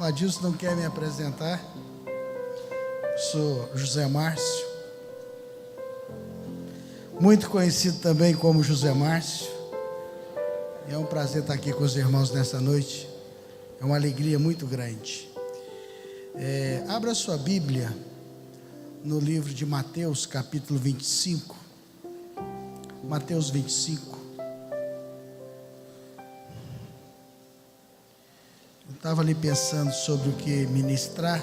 O Adilson não quer me apresentar. Sou José Márcio, muito conhecido também como José Márcio. É um prazer estar aqui com os irmãos nessa noite. É uma alegria muito grande. Abra sua Bíblia no livro de Mateus, capítulo 25. Mateus 25. Eu estava ali pensando sobre o que ministrar.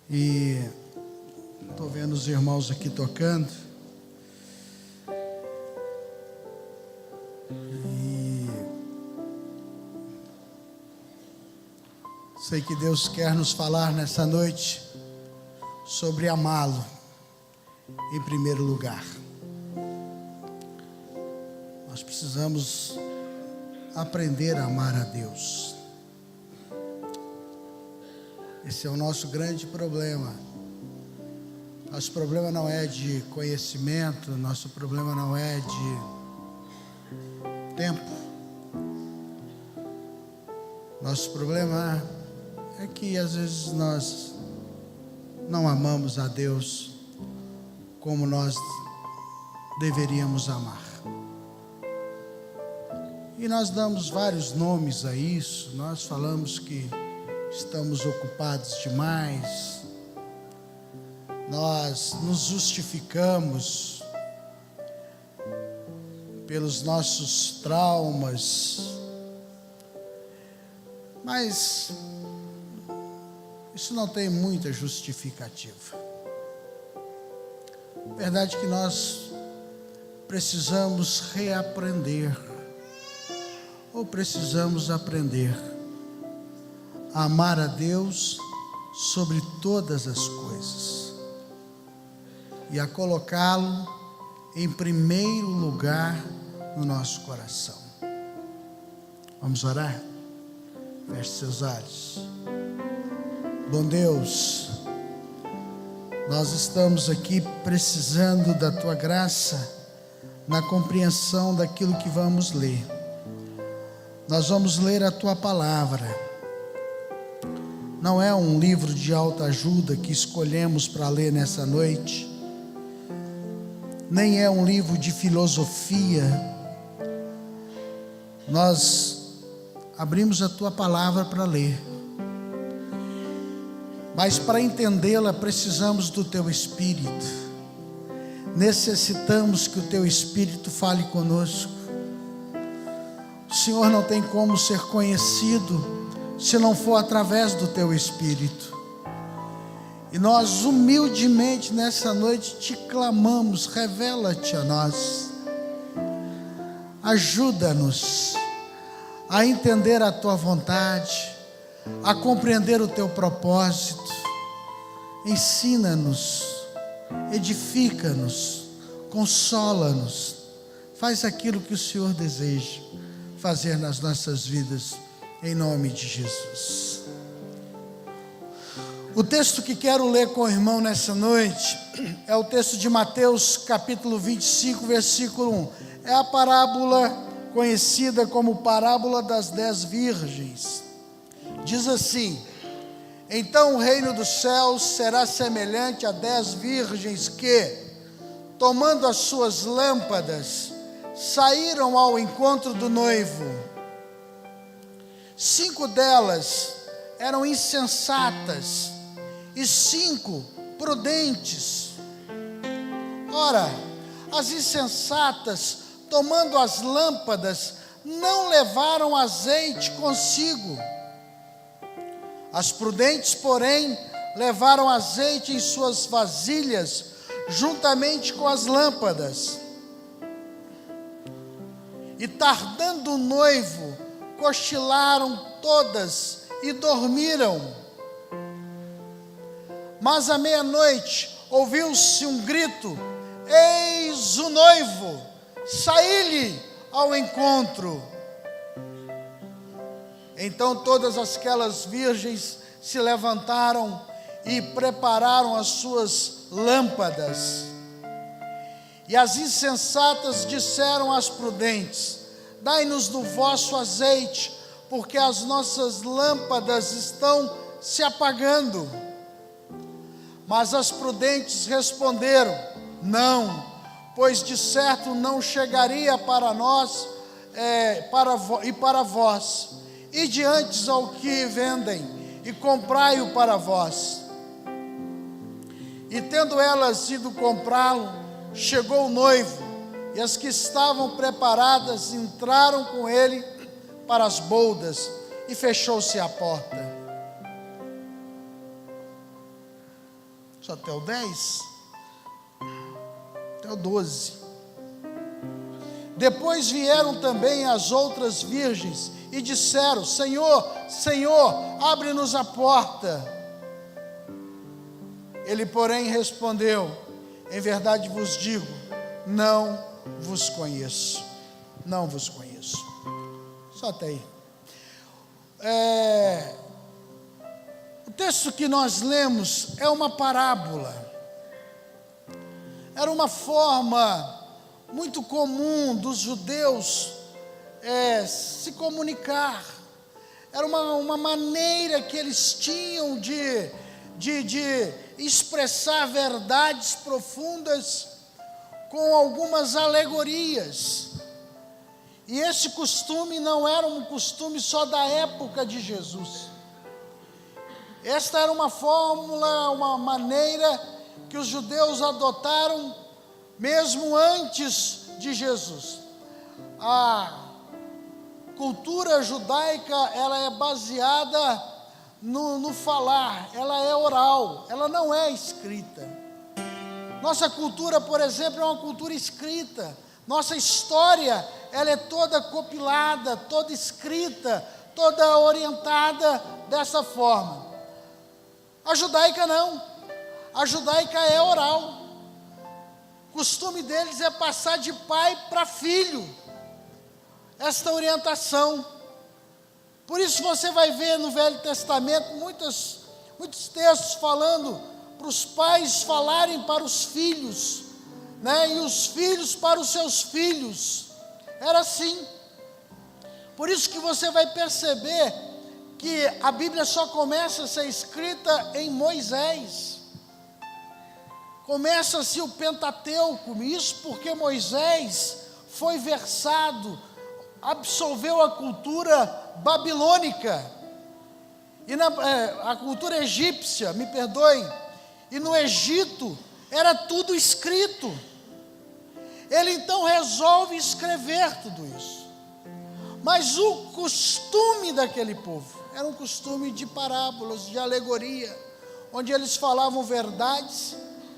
E estou vendo os irmãos aqui tocando. E sei que Deus quer nos falar nessa noite sobre amá-lo em primeiro lugar. Nós precisamos aprender a amar a Deus. Esse é o nosso grande problema. Nosso problema não é de conhecimento, nosso problema não é de tempo. Nosso problema é que às vezes nós não amamos a Deus como nós deveríamos amar. E nós damos vários nomes a isso. Nós falamos que estamos ocupados demais. Nós nos justificamos pelos nossos traumas. Mas isso não tem muita justificativa. A verdade é que nós precisamos reaprender, ou precisamos aprender a amar a Deus sobre todas as coisas e a colocá-lo em primeiro lugar no nosso coração. Vamos orar? Feche seus olhos. Bom Deus, nós estamos aqui precisando da Tua graça na compreensão daquilo que vamos ler. Nós vamos ler a Tua palavra. Não é um livro de autoajuda que escolhemos para ler nessa noite, nem é um livro de filosofia. Nós abrimos a Tua palavra para ler, mas para entendê-la precisamos do Teu Espírito. Necessitamos que o Teu Espírito fale conosco. O Senhor não tem como ser conhecido se não for através do Teu Espírito. E nós humildemente nessa noite Te clamamos, revela-te a nós. Ajuda-nos a entender a Tua vontade, a compreender o Teu propósito. Ensina-nos, edifica-nos, consola-nos. Faz aquilo que o Senhor deseja fazer nas nossas vidas, em nome de Jesus. O texto que quero ler com o irmão nessa noite é o texto de Mateus capítulo 25, versículo 1. É a parábola conhecida como parábola das 10 virgens. Diz assim: então o reino dos céus será semelhante a 10 virgens que, tomando as suas lâmpadas, saíram ao encontro do noivo. 5 delas eram insensatas e 5 prudentes. Ora, as insensatas, tomando as lâmpadas, não levaram azeite consigo. As prudentes, porém, levaram azeite em suas vasilhas, juntamente com as lâmpadas. E tardando o noivo, cochilaram todas e dormiram. Mas à meia-noite ouviu-se um grito: eis o noivo, saí-lhe ao encontro. Então todas aquelas virgens se levantaram e prepararam as suas lâmpadas. E as insensatas disseram às prudentes: dai-nos do vosso azeite, porque as nossas lâmpadas estão se apagando. Mas as prudentes responderam: não, pois de certo não chegaria para nós para vós. Ide antes ao que vendem e comprai-o para vós. E tendo elas ido comprá-lo, chegou o noivo, e as que estavam preparadas entraram com ele para as boldas, e fechou-se a porta. Só até o 10? Até o 12. Depois vieram também as outras virgens e disseram: Senhor, Senhor, abre-nos a porta. Ele, porém, respondeu: em verdade vos digo, não vos conheço. Não vos conheço. Só até aí. O texto que nós lemos é uma parábola. Era uma forma muito comum dos judeus se comunicar. Era uma maneira que eles tinham de expressar verdades profundas com algumas alegorias. E esse costume não era um costume só da época de Jesus. Esta era uma fórmula, uma maneira que os judeus adotaram mesmo antes de Jesus. A cultura judaica, ela é baseada no falar, ela é oral, ela não é escrita. Nossa cultura, por exemplo, é uma cultura escrita. Nossa história, ela é toda compilada, toda escrita, toda orientada dessa forma. A judaica não. A judaica é oral. O costume deles é passar de pai para filho esta orientação. Por isso você vai ver no Velho Testamento muitos textos falando para os pais falarem para os filhos, né? E os filhos para os seus filhos. Era assim. Por isso que você vai perceber que a Bíblia só começa a ser escrita em Moisés. Começa-se o Pentateuco, isso porque Moisés foi versado, absorveu a cultura babilônica, e a cultura egípcia, me perdoem, e no Egito era tudo escrito. Ele então resolve escrever tudo isso. Mas o costume daquele povo era um costume de parábolas, de alegoria, onde eles falavam verdades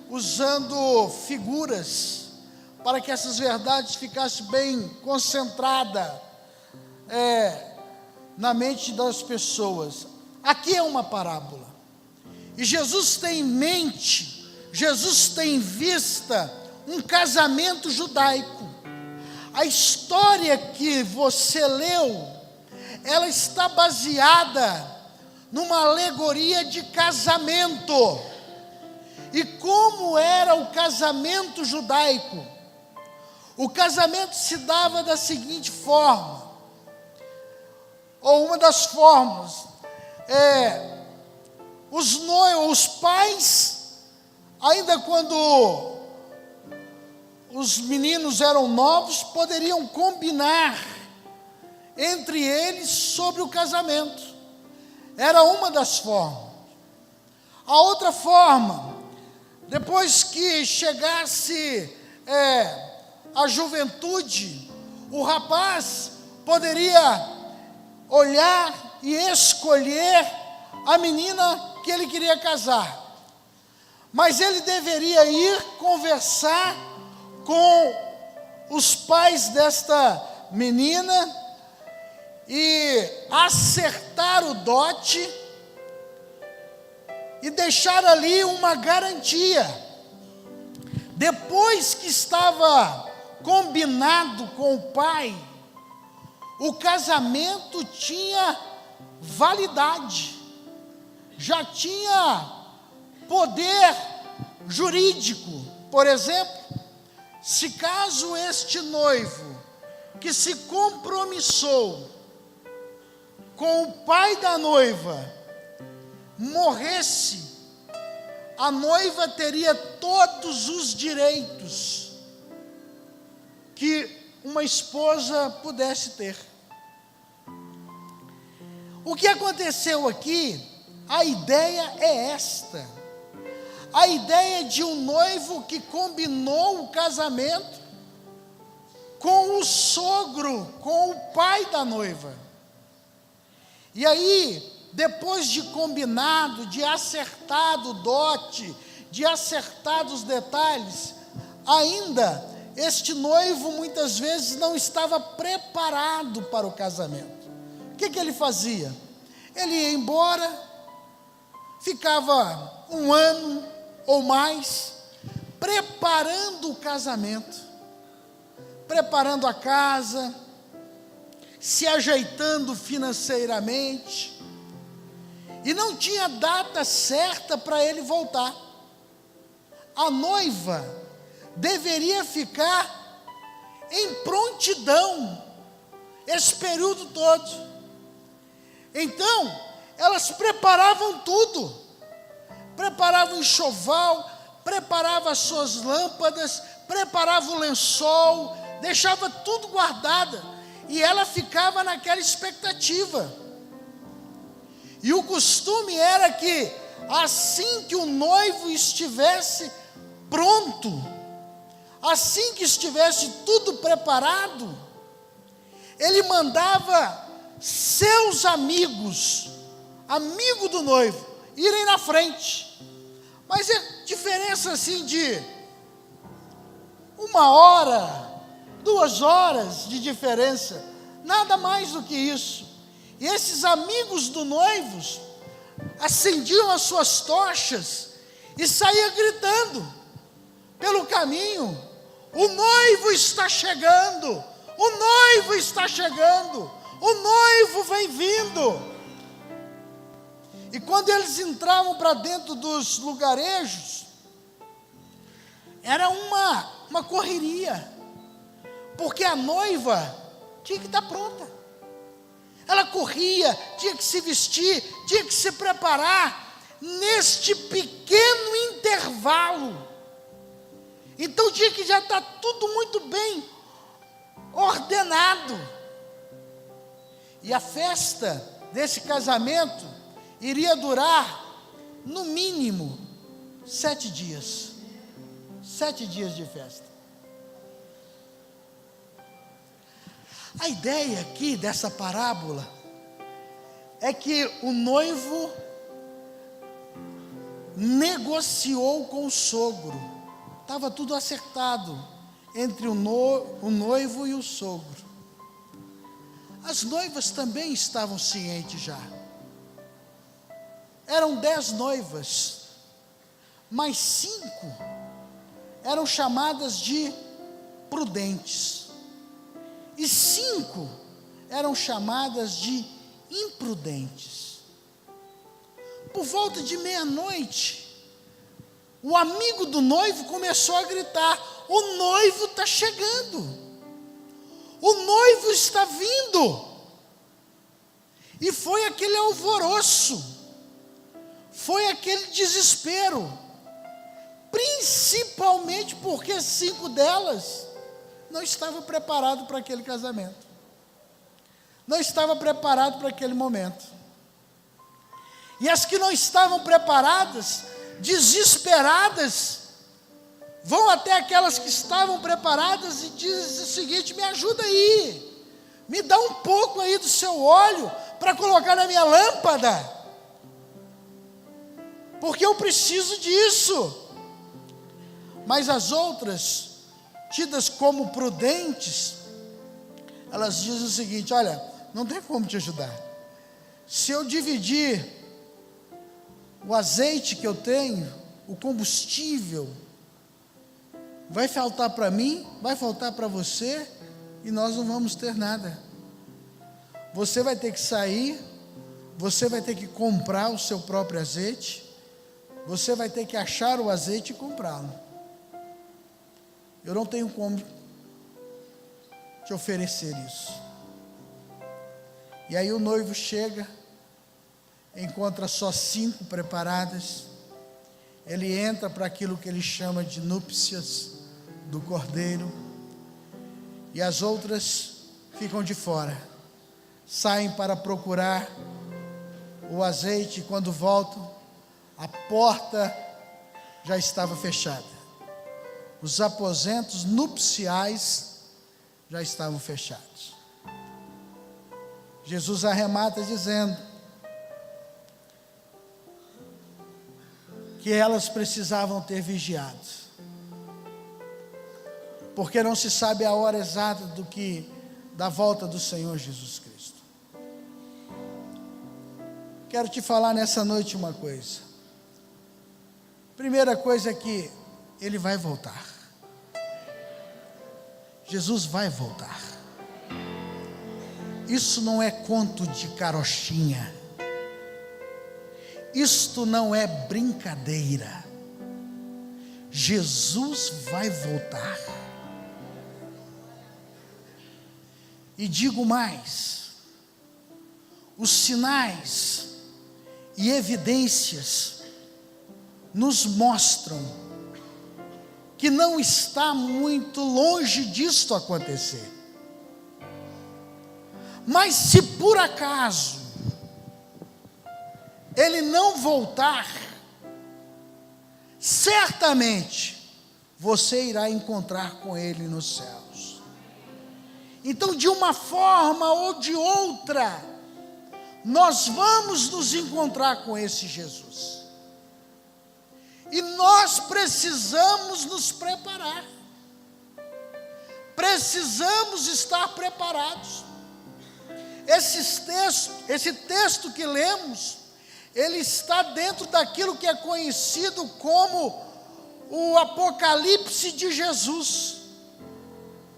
usando figuras, para que essas verdades ficassem bem concentradas na mente das pessoas. Aqui é uma parábola. E Jesus tem em mente, Jesus tem em vista um casamento judaico. A história que você leu, ela está baseada numa alegoria de casamento. E como era o casamento judaico? O casamento se dava da seguinte forma, ou uma das formas, os pais, ainda quando os meninos eram novos, poderiam combinar entre eles sobre o casamento. Era uma das formas. A outra forma, depois que chegasse a juventude, o rapaz poderia olhar e escolher a menina que ele queria casar. Mas ele deveria ir conversar com os pais desta menina e acertar o dote e deixar ali uma garantia. Depois que estava combinado com o pai, o casamento tinha validade, já tinha poder jurídico. Por exemplo, se caso este noivo que se compromissou com o pai da noiva morresse, a noiva teria todos os direitos que uma esposa pudesse ter. O que aconteceu aqui, a ideia é esta: a ideia de um noivo que combinou o casamento com o sogro, com o pai da noiva. E aí, depois de combinado, de acertado o dote, de acertado os detalhes, ainda este noivo muitas vezes não estava preparado para o casamento. O que ele fazia? Ele ia embora, ficava 1 ano ou mais, preparando o casamento, preparando a casa, se ajeitando financeiramente, e não tinha data certa para ele voltar. A noiva deveria ficar em prontidão esse período todo. Então, elas preparavam tudo, preparavam o enxoval, preparavam as suas lâmpadas, preparavam o lençol, deixava tudo guardado, e ela ficava naquela expectativa. E o costume era que, assim que o noivo estivesse pronto, assim que estivesse tudo preparado, ele mandava seus amigos, amigo do noivo, irem na frente. Mas é diferença assim de 1 hora, 2 horas de diferença, nada mais do que isso. E esses amigos do noivo acendiam as suas tochas e saíam gritando pelo caminho: o noivo está chegando, o noivo está chegando, o noivo vem vindo. E quando eles entravam para dentro dos lugarejos, era uma correria, porque a noiva tinha que estar pronta. Ela corria, tinha que se vestir, tinha que se preparar neste pequeno intervalo. Então tinha que já estar tudo muito bem ordenado. E a festa desse casamento iria durar, no mínimo, 7 dias. 7 dias de festa. A ideia aqui dessa parábola é que o noivo negociou com o sogro. Estava tudo acertado entre o noivo e o sogro. As noivas também estavam cientes já. Eram 10 noivas, mas 5 eram chamadas de prudentes. E 5 eram chamadas de imprudentes. Por volta de meia-noite, o amigo do noivo começou a gritar: o noivo está chegando, o noivo está vindo. E foi aquele alvoroço, foi aquele desespero, principalmente porque 5 delas não estavam preparadas para aquele casamento, não estavam preparadas para aquele momento. E as que não estavam preparadas, desesperadas, vão até aquelas que estavam preparadas e dizem o seguinte: me ajuda aí, me dá um pouco aí do seu óleo para colocar na minha lâmpada, porque eu preciso disso. Mas as outras, tidas como prudentes, elas dizem o seguinte: olha, não tem como te ajudar. Se eu dividir o azeite que eu tenho, o combustível, vai faltar para mim, vai faltar para você, e nós não vamos ter nada. Você vai ter que sair, você vai ter que comprar o seu próprio azeite, você vai ter que achar o azeite e comprá-lo. Eu não tenho como te oferecer isso. E aí o noivo chega, encontra só 5 preparadas, ele entra para aquilo que ele chama de núpcias do cordeiro, e as outras ficam de fora, saem para procurar o azeite, e quando voltam, a porta já estava fechada, os aposentos nupciais já estavam fechados. Jesus arremata dizendo que elas precisavam ter vigiado, porque não se sabe a hora exata da volta do Senhor Jesus Cristo. Quero te falar nessa noite uma coisa. Primeira coisa é que Ele vai voltar. Jesus vai voltar. Isso não é conto de carochinha. Isto não é brincadeira. Jesus vai voltar. E digo mais: os sinais e evidências nos mostram que não está muito longe disto acontecer. Mas se por acaso Ele não voltar, certamente você irá encontrar com Ele nos céus. Então, de uma forma ou de outra, nós vamos nos encontrar com esse Jesus. E nós precisamos nos preparar. Precisamos estar preparados. Esse texto que lemos, ele está dentro daquilo que é conhecido como o Apocalipse de Jesus,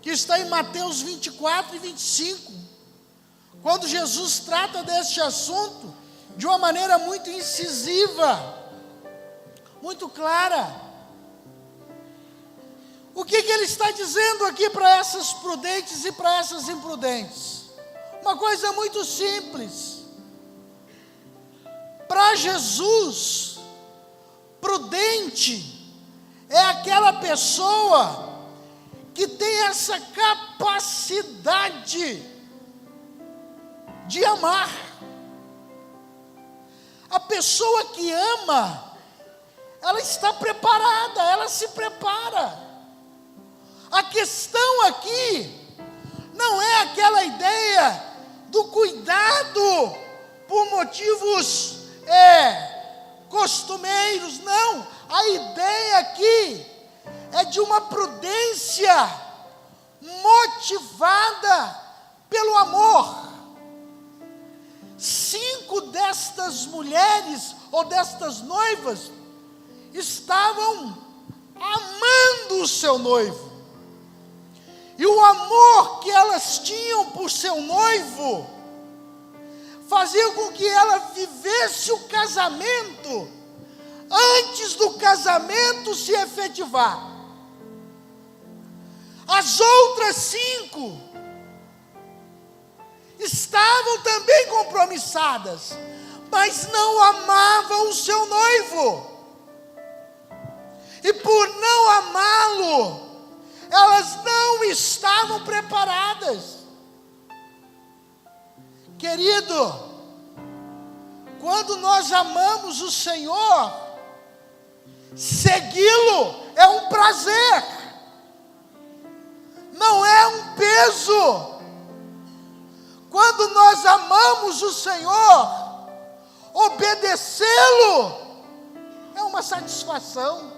que está em Mateus 24 e 25, quando Jesus trata deste assunto de uma maneira muito incisiva, muito clara. O que ele está dizendo aqui para essas prudentes e para essas imprudentes? Uma coisa muito simples. Para Jesus, prudente é aquela pessoa que tem essa capacidade de amar. A pessoa que ama, ela está preparada, ela se prepara. A questão aqui não é aquela ideia do cuidado por motivos costumeiros, não. A ideia aqui é de uma prudência motivada pelo amor. 5 destas mulheres, ou destas noivas, estavam amando o seu noivo. E o amor que elas tinham por seu noivo fazia com que ela vivesse o casamento antes do casamento se efetivar. As outras 5 estavam também compromissadas, mas não amavam o seu noivo. E por não amá-lo, elas não estavam preparadas. Querido, quando nós amamos o Senhor, segui-lo é um prazer, não é um peso. Quando nós amamos o Senhor, obedecê-lo é uma satisfação,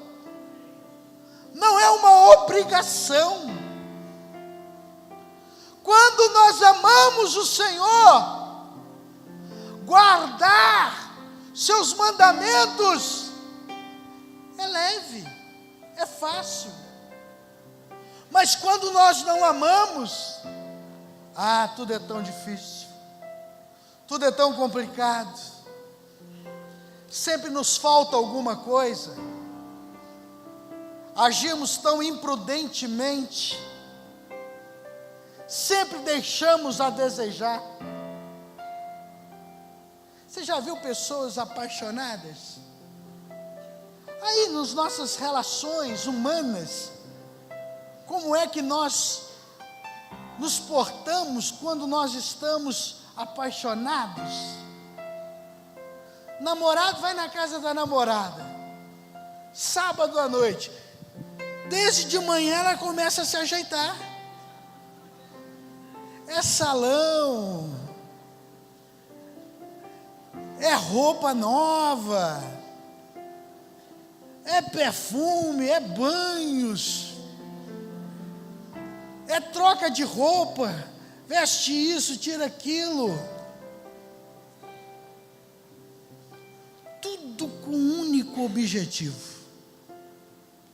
não é uma obrigação. Quando nós amamos o Senhor, guardar seus mandamentos é leve, é fácil. Mas quando nós não amamos, tudo é tão difícil, tudo é tão complicado, sempre nos falta alguma coisa, agimos tão imprudentemente, sempre deixamos a desejar. Você já viu pessoas apaixonadas? Aí, nas nossas relações humanas, como é que nós nos portamos quando nós estamos apaixonados? Namorado vai na casa da namorada, sábado à noite, desde de manhã ela começa a se ajeitar, é salão, é roupa nova, é perfume, é banhos, é troca de roupa, veste isso, tira aquilo, tudo com um único objetivo: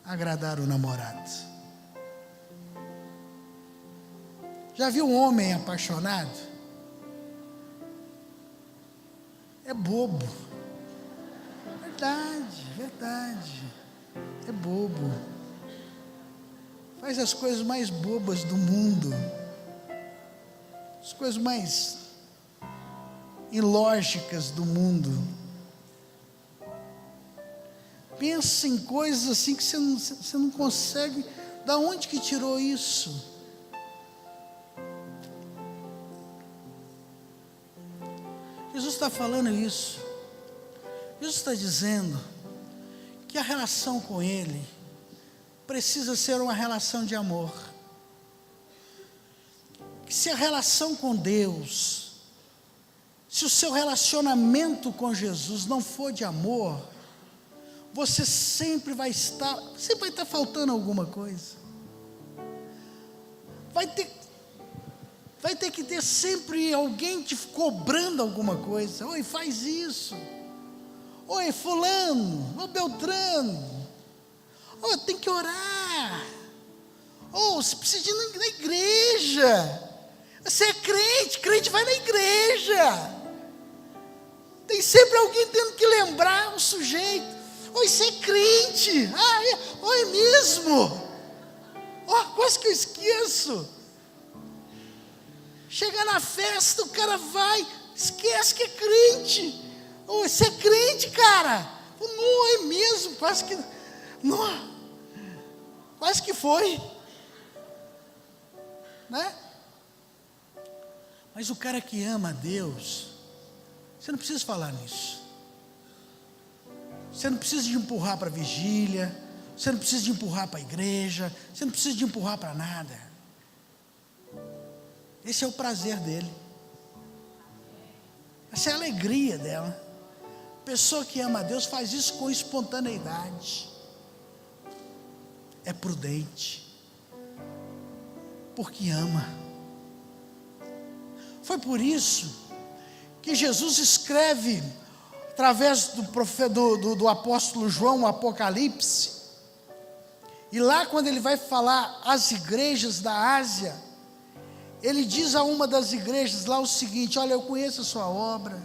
agradar o namorado. Já viu um homem apaixonado? É bobo. Verdade. É bobo. Faz as coisas mais bobas do mundo. As coisas mais ilógicas do mundo. Pensa em coisas assim que você não consegue. Da onde que tirou isso? Jesus está falando isso. Jesus está dizendo que a relação com Ele precisa ser uma relação de amor. Que se a relação com Deus, se o seu relacionamento com Jesus não for de amor, você sempre vai estar faltando alguma coisa. Vai ter que ter sempre alguém te cobrando alguma coisa. Oi, faz isso. Oi, fulano. Ô, Beltrano. Ô, tem que orar. Ô, você precisa ir na igreja. Você é crente vai na igreja. Tem sempre alguém tendo que lembrar o sujeito. Oi, você é crente. É mesmo. Quase que eu esqueço. Chega na festa, o cara vai, esquece que é crente. Você é crente, cara? Não, é mesmo, quase que foi. Né? Mas o cara que ama a Deus, você não precisa falar nisso. Você não precisa de empurrar para a vigília, você não precisa de empurrar para a igreja, você não precisa de empurrar para nada. Esse é o prazer dele. Essa é a alegria dela. A pessoa que ama a Deus faz isso com espontaneidade. É prudente. Porque ama. Foi por isso que Jesus escreve, através do apóstolo João, o Apocalipse. E lá, quando ele vai falar às igrejas da Ásia, ele diz a uma das igrejas lá o seguinte: olha, eu conheço a sua obra,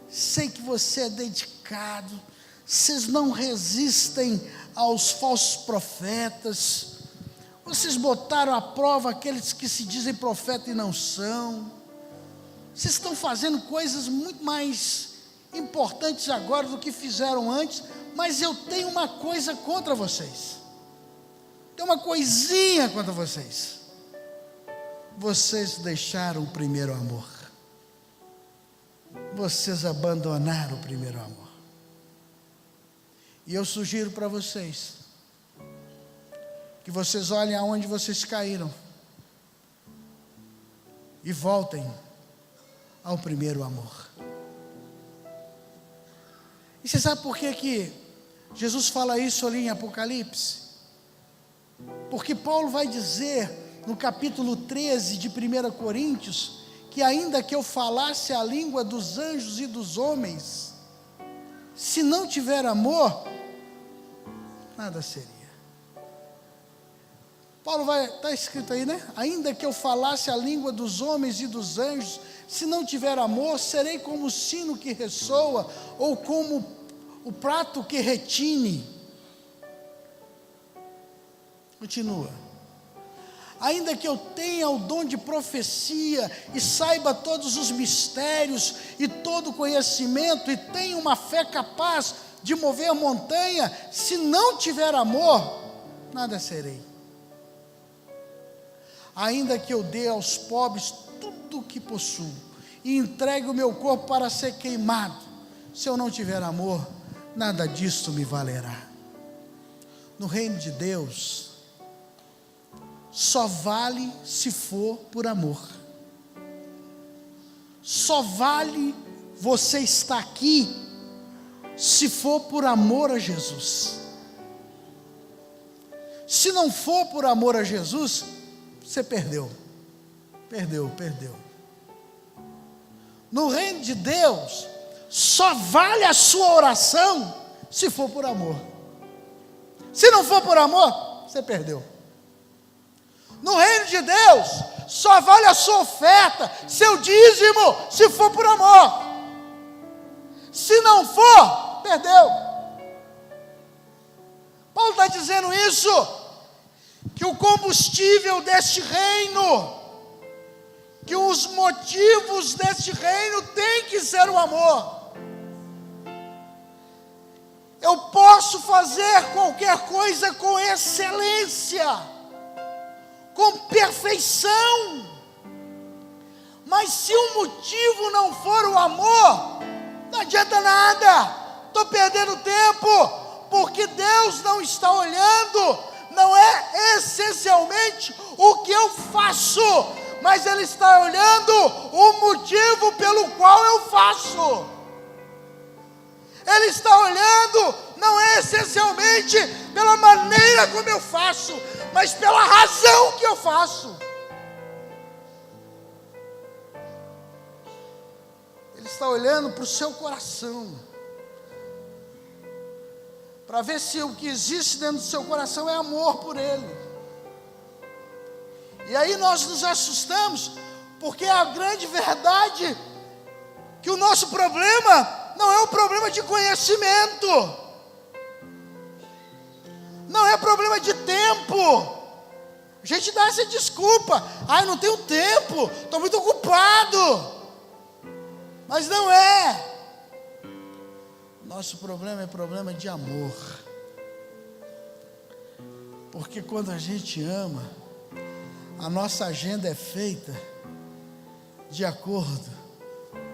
sei que você é dedicado, vocês não resistem aos falsos profetas, vocês botaram à prova aqueles que se dizem profeta e não são, vocês estão fazendo coisas muito mais importantes agora do que fizeram antes, mas eu tenho uma coisa contra vocês, tenho uma coisinha contra vocês. Vocês deixaram o primeiro amor. Vocês abandonaram o primeiro amor. E eu sugiro para vocês que vocês olhem aonde vocês caíram e voltem ao primeiro amor. E você sabe por que Jesus fala isso ali em Apocalipse? Porque Paulo vai dizer no capítulo 13 de 1 Coríntios, que ainda que eu falasse a língua dos anjos e dos homens, se não tiver amor, nada seria. Paulo está escrito aí, né? Ainda que eu falasse a língua dos homens e dos anjos, se não tiver amor, serei como o sino que ressoa, ou como o prato que retine. Continua. ainda que eu tenha o dom de profecia e saiba todos os mistérios e todo o conhecimento e tenha uma fé capaz de mover a montanha, se não tiver amor, nada serei. Ainda que eu dê aos pobres tudo o que possuo e entregue o meu corpo para ser queimado, se eu não tiver amor, nada disto me valerá. No reino de Deus, só vale se for por amor. Só vale você estar aqui se for por amor a Jesus. Se não for por amor a Jesus, você perdeu. Perdeu. No reino de Deus, só vale a sua oração se for por amor. Se não for por amor, você perdeu. No reino de Deus, só vale a sua oferta, seu dízimo, se for por amor. Se não for, perdeu. Paulo está dizendo isso, que o combustível deste reino, que os motivos deste reino tem que ser o amor. Eu posso fazer qualquer coisa com excelência, com perfeição, mas se o motivo não for o amor, não adianta nada, estou perdendo tempo, porque Deus não está olhando, não é essencialmente o que eu faço, mas Ele está olhando o motivo pelo qual eu faço. Ele está olhando, não é essencialmente pela maneira como eu faço, mas pela razão que eu faço. Ele está olhando para o seu coração, para ver se o que existe dentro do seu coração é amor por Ele. E aí nós nos assustamos, porque a grande verdade, que o nosso problema não é um problema de conhecimento, não é problema de tempo. A gente dá essa desculpa, não tenho tempo, estou muito ocupado, mas não é. Nosso problema é problema de amor, porque quando a gente ama, a nossa agenda é feita de acordo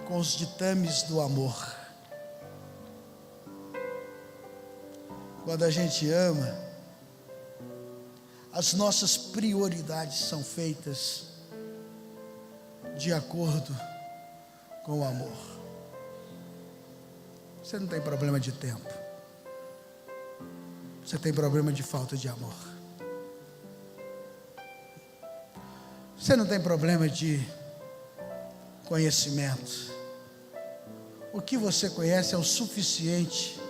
com os ditames do amor. Quando a gente ama, as nossas prioridades são feitas de acordo com o amor. Você não tem problema de tempo, você tem problema de falta de amor. Você não tem problema de conhecimento. O que você conhece é o suficiente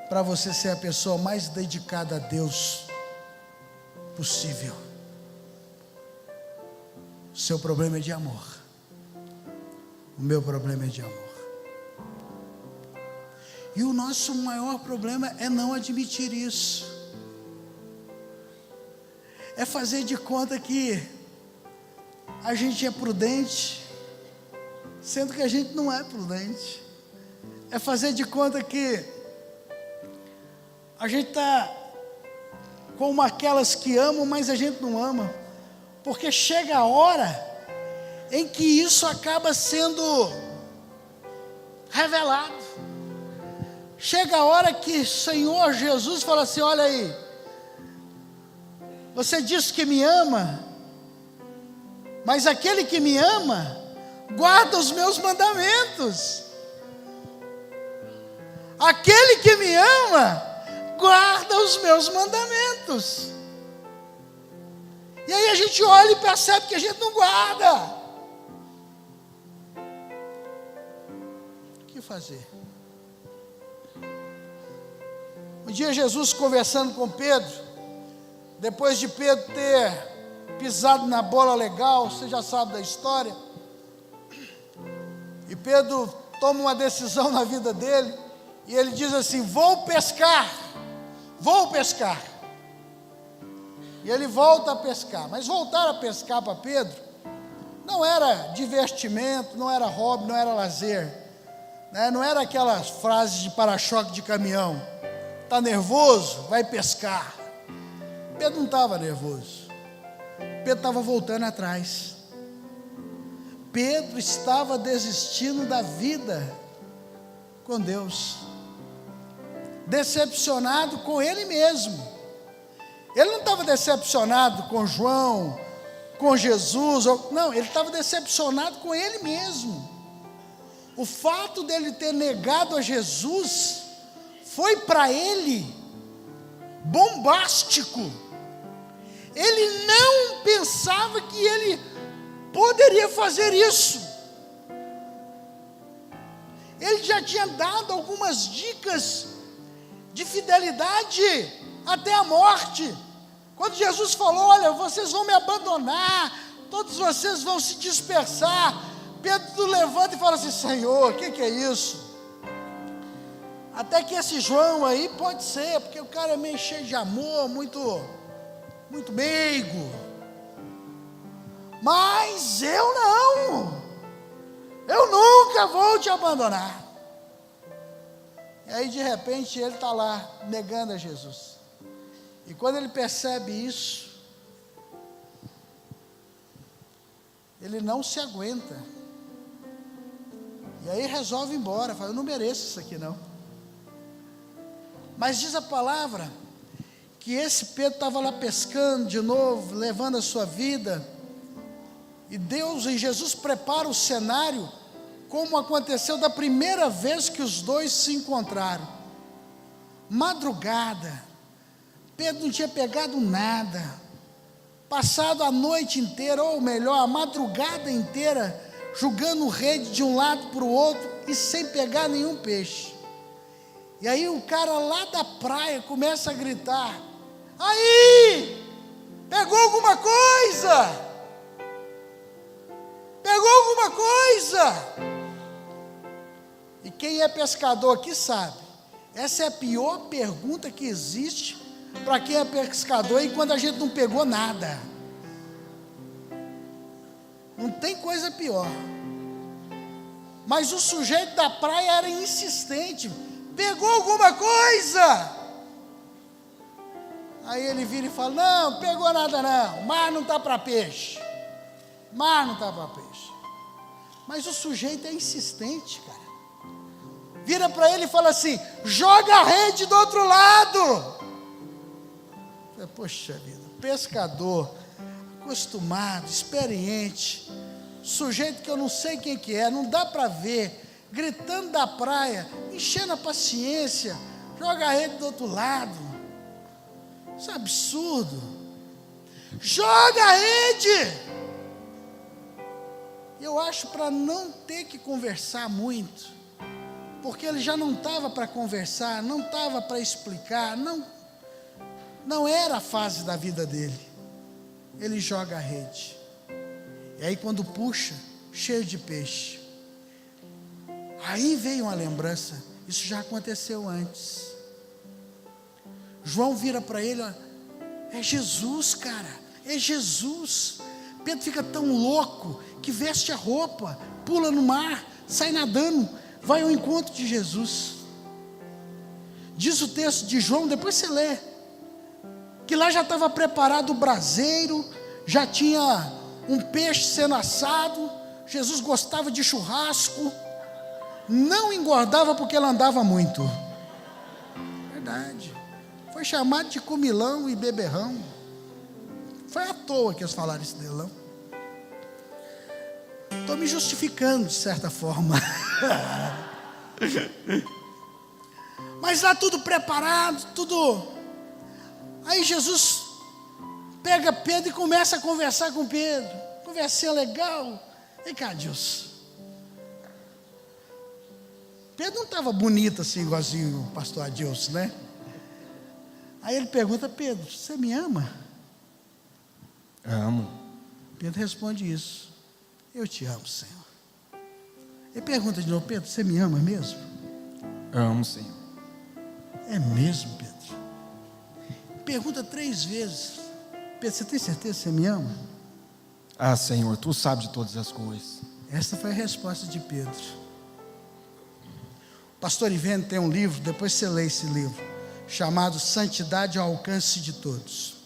para você ser a pessoa mais dedicada a Deus possível. O seu problema é de amor. O meu problema é de amor. E o nosso maior problema é não admitir isso. É fazer de conta que a gente é prudente, sendo que a gente não é prudente. É fazer de conta que a gente está como aquelas que amam, mas a gente não ama, porque chega a hora em que isso acaba sendo revelado. Chega a hora que Senhor Jesus fala assim: olha aí, você disse que me ama, mas aquele que me ama guarda os meus mandamentos. Aquele que me ama guarda os meus mandamentos. E aí a gente olha e percebe que a gente não guarda. O que fazer? Um dia Jesus conversando com Pedro, depois de Pedro ter pisado na bola legal, você já sabe da história, e Pedro toma uma decisão na vida dele, e ele diz assim: vou pescar. E ele volta a pescar. Mas voltar a pescar para Pedro não era divertimento, não era hobby, não era lazer, né? Não era aquelas frases de para-choque de caminhão. Está nervoso? Vai pescar. Pedro não estava nervoso. Pedro estava voltando atrás. Pedro estava desistindo da vida com Deus, decepcionado com ele mesmo. Ele não estava decepcionado com João, com Jesus, não, ele estava decepcionado com ele mesmo. O fato dele ter negado a Jesus foi para ele bombástico. Ele não pensava que ele poderia fazer isso. Ele já tinha dado algumas dicas de fidelidade até a morte. Quando Jesus falou: olha, vocês vão me abandonar, todos vocês vão se dispersar, Pedro levanta e fala assim: Senhor, o que é isso? Até que esse João aí pode ser, porque o cara é meio cheio de amor, muito meigo. Mas eu não, eu nunca vou te abandonar. E aí de repente ele está lá negando a Jesus. E quando ele percebe isso, ele não se aguenta. E aí resolve ir embora, fala: eu não mereço isso aqui não. Mas diz a palavra que esse Pedro estava lá pescando de novo, levando a sua vida. E Deus e Jesus prepara o cenário, como aconteceu da primeira vez que os dois se encontraram. Madrugada, Pedro não tinha pegado nada, passado a noite inteira, ou melhor, a madrugada inteira, jogando rede de um lado para o outro e sem pegar nenhum peixe. E aí o cara lá da praia começa a gritar: aí, pegou alguma coisa? Pegou alguma coisa? E quem é pescador aqui sabe, essa é a pior pergunta que existe para quem é pescador, e quando a gente não pegou nada. Não tem coisa pior. Mas o sujeito da praia era insistente: pegou alguma coisa? Aí ele vira e fala: não, pegou nada não, mar não está para peixe. Mar não está para peixe. Mas o sujeito é insistente, cara. Vira para ele e fala assim: joga a rede do outro lado. Poxa vida, pescador, acostumado, experiente, sujeito que eu não sei quem que é, não dá para ver, gritando da praia, enchendo a paciência, joga a rede do outro lado. Isso é absurdo. Joga a rede. Eu acho para não ter que conversar muito, porque ele já não estava para conversar, não estava para explicar, não era a fase da vida dele. Ele joga a rede, e aí quando puxa, cheio de peixe. Aí veio uma lembrança: isso já aconteceu antes. João vira para ele: é Jesus, cara, é Jesus. Pedro fica tão louco que veste a roupa, pula no mar, sai nadando, vai ao encontro de Jesus. Diz o texto de João, depois você lê, que lá já estava preparado o braseiro, já tinha um peixe sendo assado. Jesus gostava de churrasco, não engordava porque ele andava muito. Verdade. Foi chamado de comilão e beberrão. Foi à toa que eles falaram isso dele, não? Estou me justificando de certa forma. Mas lá tudo preparado, tudo. Aí Jesus pega Pedro e começa a conversar com Pedro. Conversinha legal. Vem cá, Deus. Pedro não estava bonito assim, igualzinho o pastor Adilson, né? Aí ele pergunta: Pedro, você me ama? Amo. Pedro responde isso: eu te amo, Senhor. Ele pergunta de novo: Pedro, você me ama mesmo? Amo, Senhor. É mesmo, Pedro? Pergunta 3 vezes. Pedro, você tem certeza que você me ama? Ah, Senhor, tu sabes de todas as coisas. Essa foi a resposta de Pedro. O pastor Ivene tem um livro, depois você lê esse livro, chamado Santidade ao Alcance de Todos.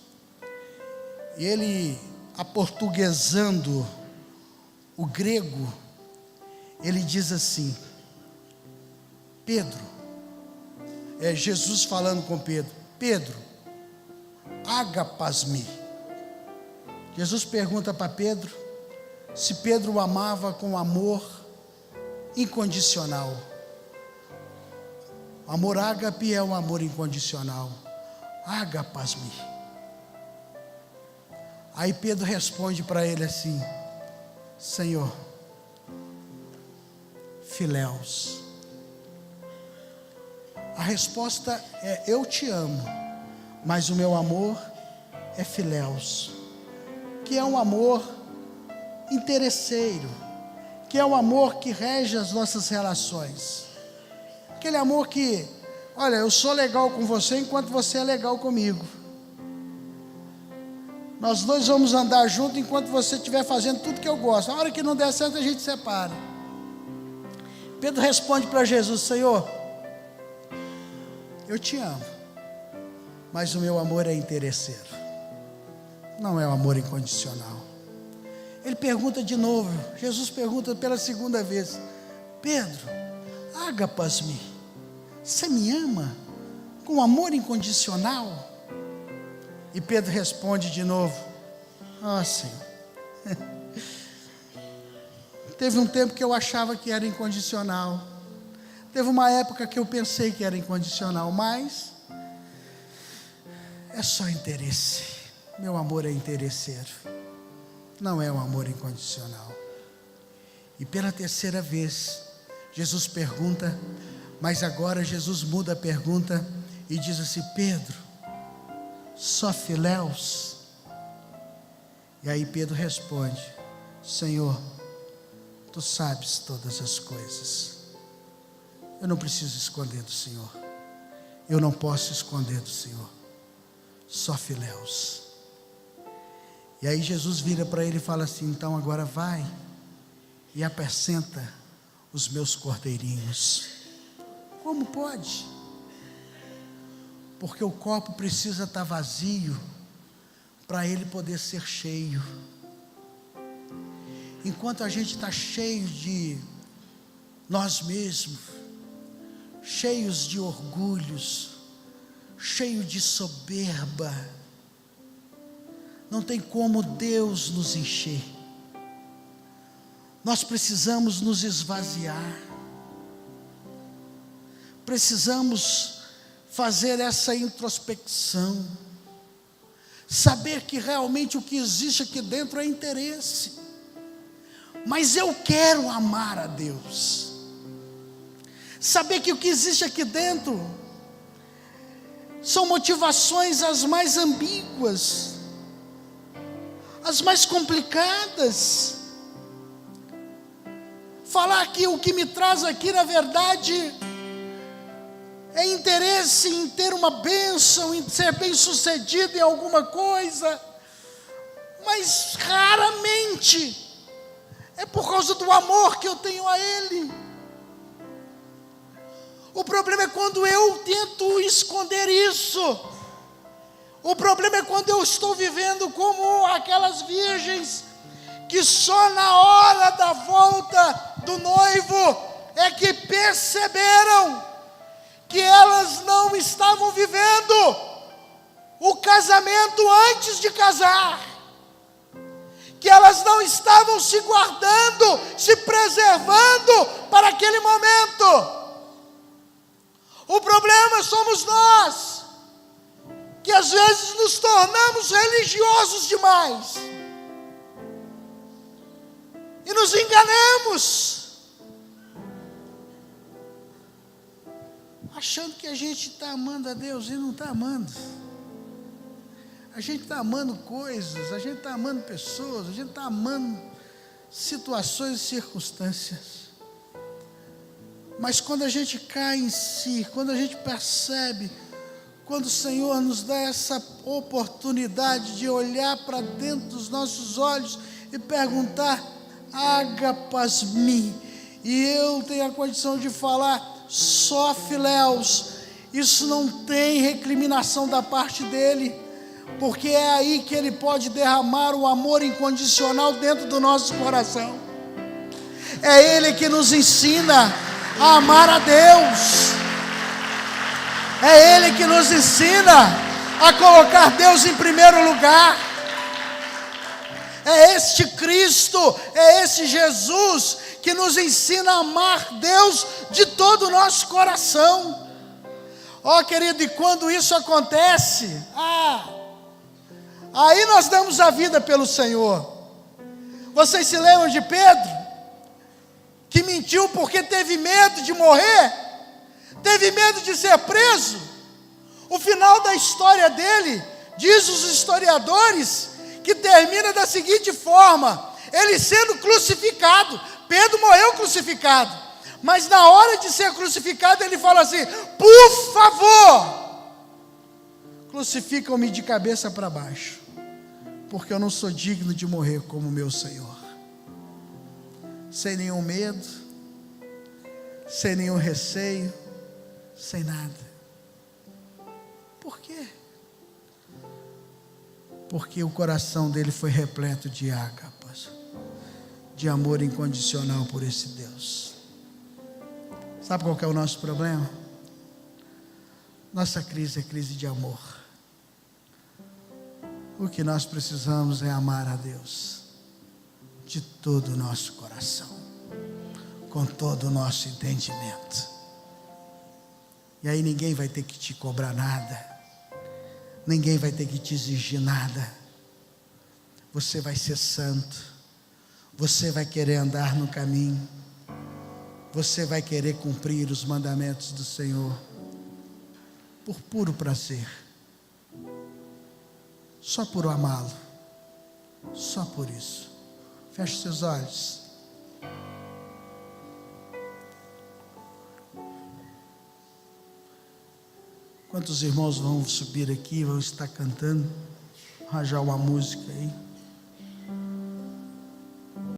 E ele, aportuguesando o grego, ele diz assim: Pedro, é Jesus falando com Pedro, Pedro, agapas-me. Jesus pergunta para Pedro se Pedro o amava com amor incondicional. O amor ágape é um amor incondicional. Agapas-me. Aí Pedro responde para ele assim: Senhor, filéus. A resposta é: eu te amo, mas o meu amor é filéus, que é um amor interesseiro, que é um amor que rege as nossas relações, aquele amor que, olha, eu sou legal com você enquanto você é legal comigo, nós dois vamos andar juntos enquanto você estiver fazendo tudo que eu gosto, a hora que não der certo a gente separa. Pedro responde para Jesus: Senhor, eu te amo, mas o meu amor é interesseiro, não é um amor incondicional. Ele pergunta de novo, Jesus pergunta pela segunda vez: Pedro, agapas-me, você me ama com amor incondicional? E Pedro responde de novo: Senhor, teve um tempo que eu achava que era incondicional, teve uma época que eu pensei que era incondicional, mas é só interesse, meu amor é interesseiro, não é um amor incondicional. E pela terceira vez, Jesus pergunta, mas agora Jesus muda a pergunta e diz assim: Pedro, só filéus? E aí Pedro responde: Senhor, tu sabes todas as coisas, eu não preciso esconder do Senhor, eu não posso esconder do Senhor, só filéus. E aí Jesus vira para ele e fala assim: então agora vai e apacenta os meus cordeirinhos. Como pode? Porque o copo precisa estar vazio para ele poder ser cheio. Enquanto a gente está cheio de nós mesmos, cheios de orgulhos, cheio de soberba, não tem como Deus nos encher. Nós precisamos nos esvaziar, precisamos fazer essa introspecção, saber que realmente o que existe aqui dentro é interesse, mas eu quero amar a Deus, saber que o que existe aqui dentro são motivações as mais ambíguas, as mais complicadas. Falar que o que me traz aqui na verdade é interesse em ter uma bênção, em ser bem sucedido em alguma coisa, mas raramente é por causa do amor que eu tenho a Ele. O problema é quando eu tento esconder isso. O problema é quando eu estou vivendo como aquelas virgens que só na hora da volta do noivo é que perceberam que elas não estavam vivendo o casamento antes de casar, que elas não estavam se guardando, se preservando para aquele momento. O problema somos nós, que às vezes nos tornamos religiosos demais e nos enganamos, achando que a gente está amando a Deus e não está amando. A gente está amando coisas, a gente está amando pessoas, a gente está amando situações e circunstâncias. Mas quando a gente cai em si, quando a gente percebe, quando o Senhor nos dá essa oportunidade de olhar para dentro dos nossos olhos e perguntar, agapas mi, e eu tenho a condição de falar, só filéus, isso não tem recriminação da parte dele, porque é aí que ele pode derramar o amor incondicional dentro do nosso coração. É ele que nos ensina a amar a Deus. É ele que nos ensina a colocar Deus em primeiro lugar. É este Cristo, é esse Jesus que nos ensina a amar Deus de todo o nosso coração. Ó, querido, e quando isso acontece, aí nós damos a vida pelo Senhor. Vocês se lembram de Pedro? Que mentiu porque teve medo de morrer, teve medo de ser preso. O final da história dele, diz os historiadores, que termina da seguinte forma: ele sendo crucificado. Pedro morreu crucificado, mas na hora de ser crucificado ele fala assim, por favor, crucificam-me de cabeça para baixo, porque eu não sou digno de morrer como meu Senhor. Sem nenhum medo, sem nenhum receio, sem nada. Por quê? Porque o coração dele foi repleto de ágapas, de amor incondicional por esse Deus. Sabe qual que é o nosso problema? Nossa crise é crise de amor. O que nós precisamos é amar a Deus de todo o nosso coração, com todo o nosso entendimento. E aí ninguém vai ter que te cobrar nada, ninguém vai ter que te exigir nada. Você vai ser santo, você vai querer andar no caminho, você vai querer cumprir os mandamentos do Senhor, por puro prazer, só por amá-lo, só por isso. Feche seus olhos. Quantos irmãos vão subir aqui, vão estar cantando, arranjar uma música aí?